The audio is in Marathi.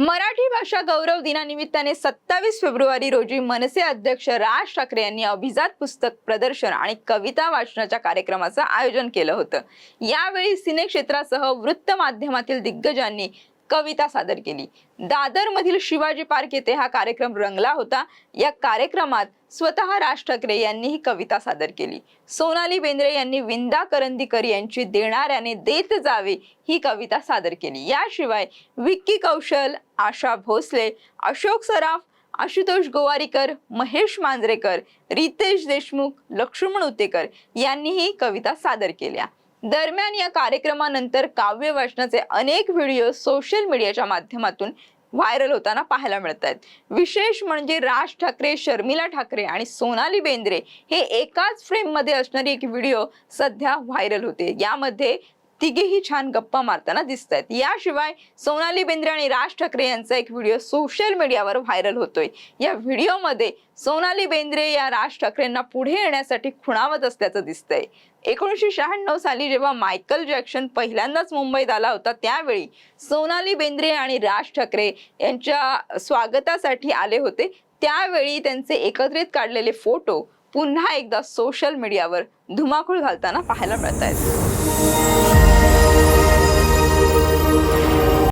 मराठी भाषा गौरव दिनानिमित्ताने 27 फेब्रुवारी रोजी मनसे अध्यक्ष राज ठाकरे यांनी अभिजात पुस्तक प्रदर्शन आणि कविता वाचनाच्या कार्यक्रमाचं आयोजन केलं होतं। यावेळी सिनेक्षेत्रासह वृत्त माध्यमातील दिग्गजांनी कविता सादर केली। दादर मधील शिवाजी पार्क येथे हा कार्यक्रम रंगला होता। या कार्यक्रमात स्वतः राज ठाकरे यांनी ही कविता सादर केली। सोनाली बेंद्रे यांनी विंदा करंदीकर यांची देणाऱ्याने देत जावे ही कविता सादर केली। याशिवाय विक्की कौशल, आशा भोसले, अशोक सराफ, आशुतोष गोवारीकर, महेश मांजरेकर, रितेश देशमुख, लक्ष्मण उतेकर यांनीही कविता सादर केल्या। दरम्यान या कार्यक्रमानंतर काव्य वाचनाचे अनेक व्हिडिओ सोशल मीडियाच्या माध्यमातून व्हायरल होताना पाहायला मिळतात। विशेष म्हणजे राज ठाकरे, शर्मिला ठाकरे आणि सोनाली बेंद्रे हे एकाच फ्रेम मध्ये असणारी एक व्हिडिओ सध्या व्हायरल होते। यामध्ये तिघेही छान गप्पा मारताना दिसतात। याशिवाय सोनाली बेंद्रे आणि राज ठाकरे यांचा एक व्हिडिओ सोशल मीडियावर व्हायरल होतोय। या व्हिडिओमध्ये सोनाली बेंद्रे या राज ठाकरेंना पुढे येण्यासाठी खुणावत असल्याचं दिसतंय। 1996 साली जेव्हा मायकल जॅक्सन पहिल्यांदाच मुंबईत आला होता, त्यावेळी सोनाली बेंद्रे आणि राज ठाकरे यांच्या स्वागतासाठी आले होते। त्यावेळी त्यांचे एकत्रित काढलेले फोटो पुन्हा एकदा सोशल मीडियावर धुमाकूळ घालताना पाहायला मिळत आहेत।